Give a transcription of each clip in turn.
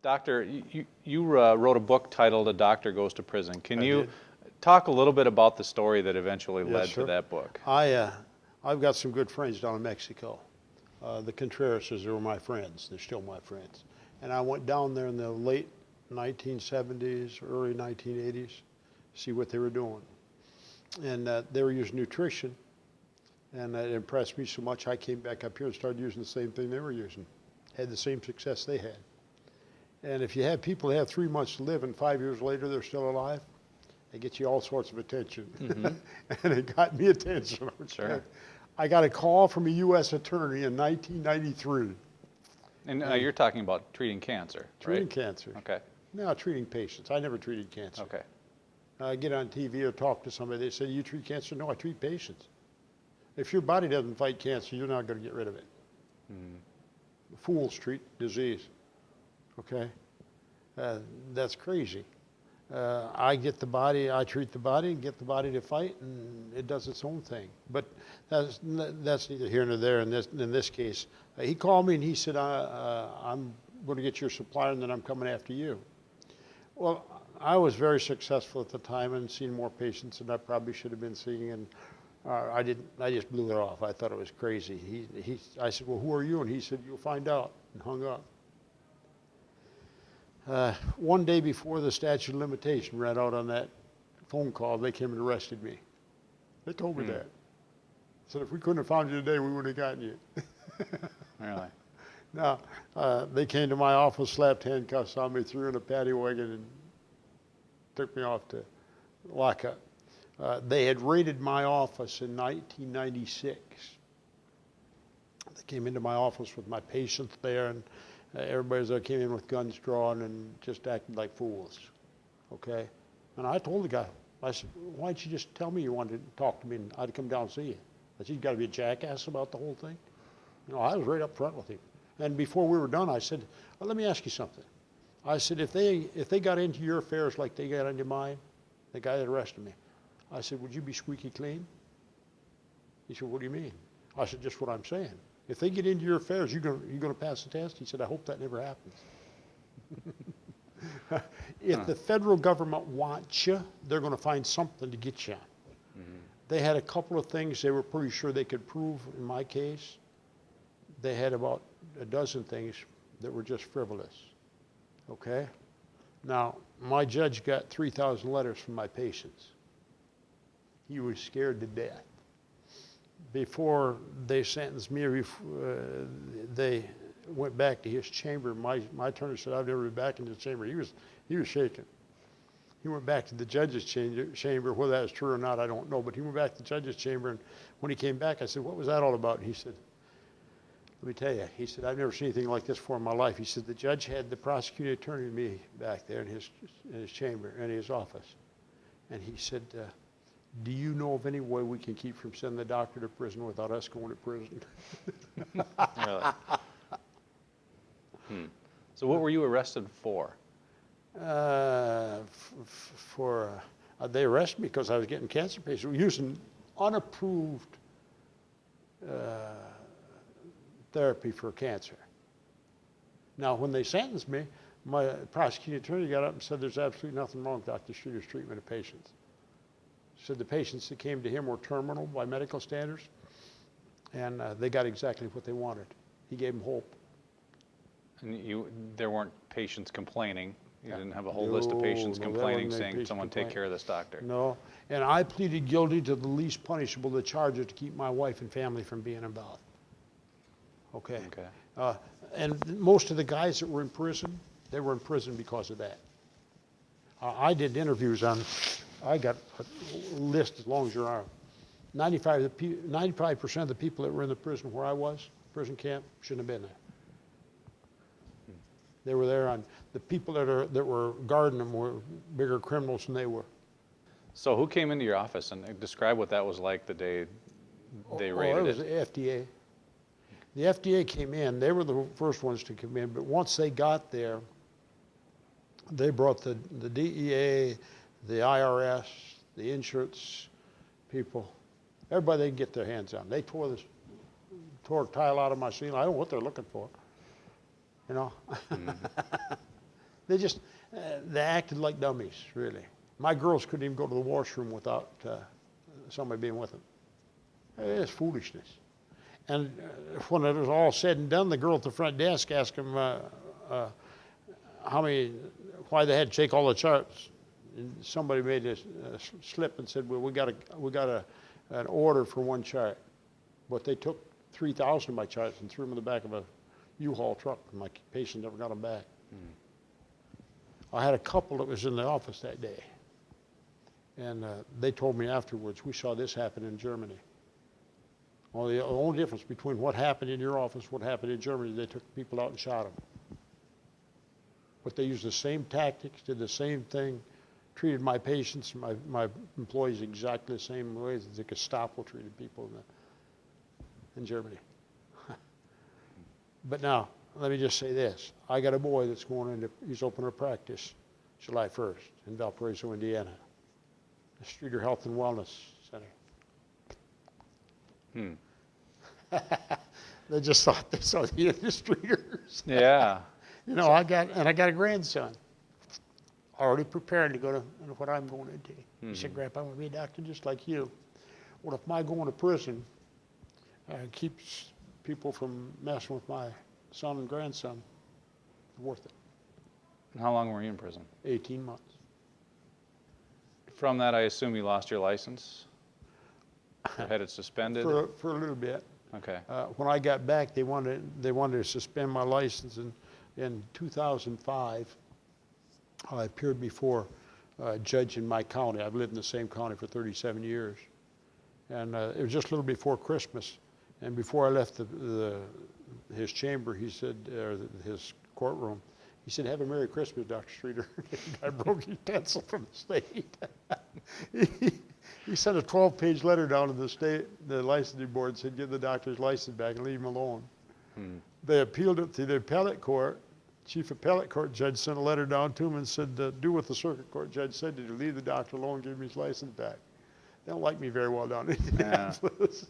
Doctor, you wrote a book titled A Doctor Goes to Prison. Can you did. talk a little bit about the story that eventually Yes, led sir. to that book? I've got some good friends down in Mexico. The Contrerases were my friends. They're still my friends. And I went down there in the late 1970s, early 1980s, see what they were doing. And they were using nutrition. And it impressed me so much, I came back up here and started using the same thing they were using. Had the same success they had. And if you have people that have 3 months to live and 5 years later they're still alive, it gets you all sorts of attention. And it got me attention. Sure. I got a call from a U.S. attorney in 1993. And you're talking about treating cancer, Treating right? cancer. Okay. No, treating patients. I never treated cancer. Okay. I get on TV or talk to somebody, they say, you treat cancer? No, I treat patients. If your body doesn't fight cancer, you're not going to get rid of it. Fools treat disease. Okay? That's crazy. I get the body, I treat the body and get the body to fight, and it does its own thing. But that's neither here nor there in this case. He called me and he said, I'm going to get your supplier and then I'm coming after you. Well, I was very successful at the time and seen more patients than I probably should have been seeing, and I just blew it off. I thought it was crazy. I said, well, who are you? And he said, you'll find out, and hung up. One day before the statute of limitation ran out on that phone call, they came and arrested me. They told me that. Said if we couldn't have found you today, we wouldn't have gotten you. Really? Now, they came to my office, slapped handcuffs on me, threw in a paddy wagon, and took me off to lockup. They had raided my office in 1996. They came into my office with my patients there, and everybody came in with guns drawn and just acted like fools, okay? And I told the guy, I said, why don't you just tell me you wanted to talk to me and I'd come down and see you? I said, you got to be a jackass about the whole thing? You know, I was right up front with him. And before we were done, I said, well, let me ask you something. I said, if they got into your affairs like they got into mine, the guy that arrested me, I said, would you be squeaky clean? He said, what do you mean? I said, just what I'm saying. If they get into your affairs, you're going to pass the test? He said, I hope that never happens. If the federal government wants you, they're going to find something to get you. They had a couple of things they were pretty sure they could prove in my case. They had about a dozen things that were just frivolous. Okay? Now, my judge got 3,000 letters from my patients. He was scared to death. Before they sentenced me, they went back to his chamber. My attorney said, I've never been back in the chamber. He was shaking. He went back to the judge's chamber. Whether that was true or not, I don't know. But he went back to the judge's chamber, and when he came back, I said, what was that all about? And he said, let me tell you. He said, I've never seen anything like this before in my life. He said, the judge had the prosecuting attorney and me back there in his chamber, in his office. And he said, do you know of any way we can keep from sending the doctor to prison without us going to prison? Really? So what were you arrested for? They arrested me because I was getting cancer patients using unapproved therapy for cancer. Now, when they sentenced me, my prosecuting attorney got up and said, there's absolutely nothing wrong with Dr. Streeter's treatment of patients. Said the patients that came to him were terminal by medical standards, and they got exactly what they wanted. He gave them hope. And there weren't patients complaining. You didn't have a whole list of patients complaining, saying, someone take care of this doctor. No, and I pleaded guilty to the least punishable of the charges to keep my wife and family from being involved. Okay. And most of the guys that were in prison, they were in prison because of that. I did interviews on, I got a list as long as your arm. 95% of the people that were in the prison where I was, prison camp, shouldn't have been there. They were there on, the people that were guarding them were bigger criminals than they were. So who came into your office, and describe what that was like the day they raided it? It was the FDA. The FDA came in. They were the first ones to come in, but once they got there, they brought the DEA, the IRS, the insurance people, everybody they could get their hands on. They tore a tile out of my ceiling. I don't know what they're looking for, you know. They just, they acted like dummies, really. My girls couldn't even go to the washroom without somebody being with them. It's foolishness. And when it was all said and done, the girl at the front desk asked them why they had to take all the charts. And somebody made a slip and said, well, we got an order for one chart. But they took 3,000 of my charts and threw them in the back of a U-Haul truck, and my patient never got them back. I had a couple that was in the office that day, and they told me afterwards, we saw this happen in Germany. Well, the only difference between what happened in your office, what happened in Germany, they took people out and shot them. But they used the same tactics, did the same thing, treated my patients, my employees exactly the same way that the Gestapo treated people in Germany. But now, let me just say this. I got a boy that's going into, he's opening a practice July 1st in Valparaiso, Indiana, the Streeter Health and Wellness Center. They just thought they saw the Streeters. Yeah. You know, I got a grandson already prepared to go to what I'm going into. He said, Grandpa, I want to be a doctor just like you. Well, if my going to prison keeps people from messing with my son and grandson, it's worth it. And how long were you in prison? 18 months. From that, I assume you lost your license? Or had it suspended? For a little bit. Okay. When I got back, they wanted to suspend my license. In 2005, I appeared before a judge in my county. I've lived in the same county for 37 years. And it was just a little before Christmas. And before I left his chamber, he said, or his courtroom, he said, have a Merry Christmas, Dr. Streeter. I broke his pencil from the state. He sent a 12-page letter down to the licensing board and said, give the doctor's license back and leave him alone. They appealed it to the appellate court. Chief appellate court judge sent a letter down to him and said, do what the circuit court judge said, did you leave the doctor alone and give him his license back? They don't like me very well down in Indianapolis.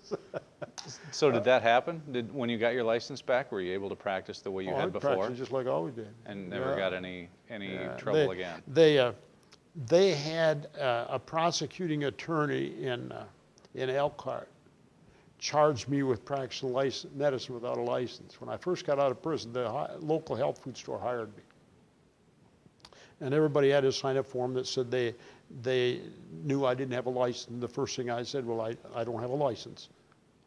So did that happen? When you got your license back, were you able to practice the way you had before? I practiced just like I always did. And never got any trouble again? They had a prosecuting attorney in Elkhart charged me with practicing medicine without a license. When I first got out of prison, the local health food store hired me. And everybody had to sign a form that said they knew I didn't have a license. The first thing I said, well, I don't have a license.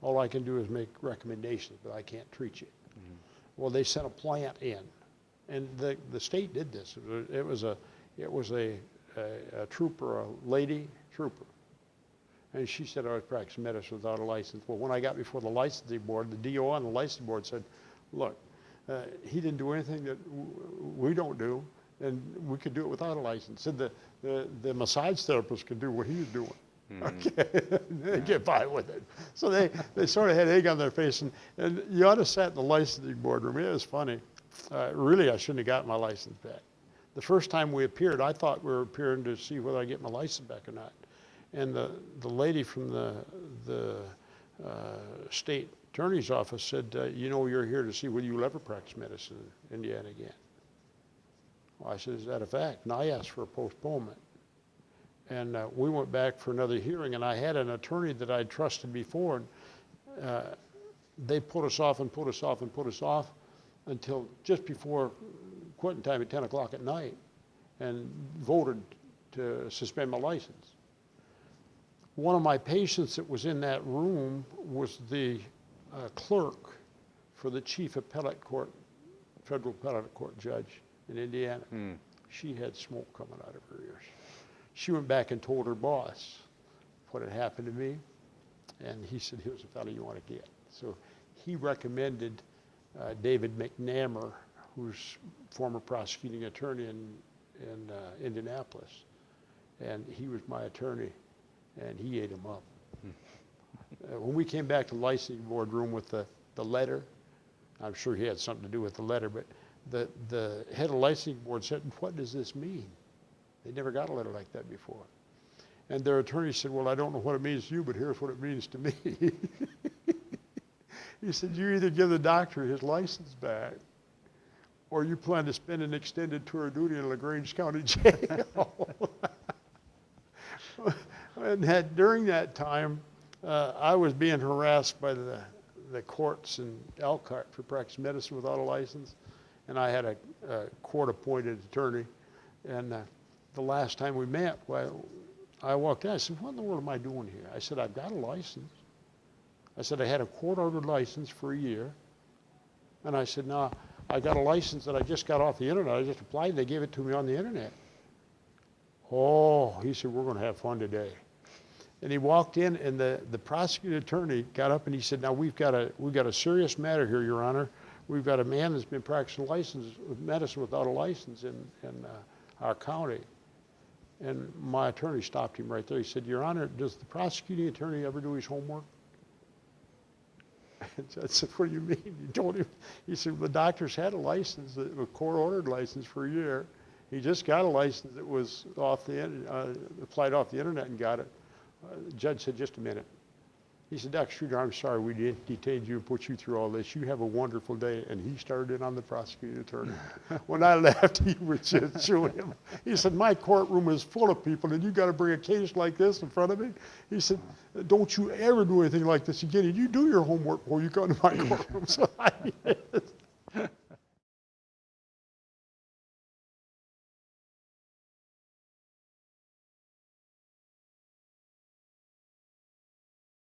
All I can do is make recommendations, but I can't treat you. Well, they sent a plant in, and the state did this. It was a trooper, a lady trooper, and she said I was practicing medicine without a license. Well, when I got before the licensing board, the DO on the licensing board said, look, he didn't do anything that we don't do, and we could do it without a license. Said the massage therapist could do what he was doing. Okay, they get by with it. So they sort of had egg on their face, and you ought to sat in the licensing boardroom. It was funny. Really, I shouldn't have got my license back. The first time we appeared, I thought we were appearing to see whether I get my license back or not. And the lady from the state attorney's office said, you know, you're here to see whether you'll ever practice medicine in Indiana again. Well, I said, is that a fact? And I asked for a postponement. And we went back for another hearing, and I had an attorney that I'd trusted before, and they put us off and put us off and put us off until just before quitting time at 10 o'clock at night, and voted to suspend my license. One of my patients that was in that room was the clerk for the chief appellate court, federal appellate court judge in Indiana. She had smoke coming out of her ears. She went back and told her boss what had happened to me, and he said, here's a fellow you want to get. So he recommended David McNamara, who's former prosecuting attorney in Indianapolis, and he was my attorney, and he ate him up. When we came back to the licensing board room with the letter, I'm sure he had something to do with the letter, but the head of the licensing board said, what does this mean? They never got a letter like that before. And their attorney said, well, I don't know what it means to you, but here's what it means to me. He said, you either give the doctor his license back, or you plan to spend an extended tour of duty in LaGrange County Jail. And during that time, I was being harassed by the courts in Elkhart for practicing medicine without a license, and I had a court-appointed attorney. And the last time we met, well, I walked in, I said, what in the world am I doing here? I said, I've got a license. I said, I had a court-ordered license for a year. And I said, no, I got a license that I just got off the internet. I just applied, they gave it to me on the internet. Oh, he said, we're going to have fun today. And he walked in, and the prosecuting attorney got up and he said, now we've got a serious matter here, Your Honor. We've got a man that's been practicing medicine without a license in our county. And my attorney stopped him right there. He said, Your Honor, does the prosecuting attorney ever do his homework? I said, what do you mean? He told him, he said, the doctor's had a license, a court-ordered license for a year. He just got a license that was applied off the internet and got it. The judge said, just a minute. He said, Dr. Streeter, I'm sorry we detained you and put you through all this. You have a wonderful day. And he started in on the prosecuting attorney. When I left, he was just chewing him. He said, my courtroom is full of people, and you got to bring a case like this in front of me? He said, don't you ever do anything like this again. And you do your homework before you come to my courtroom. So I did.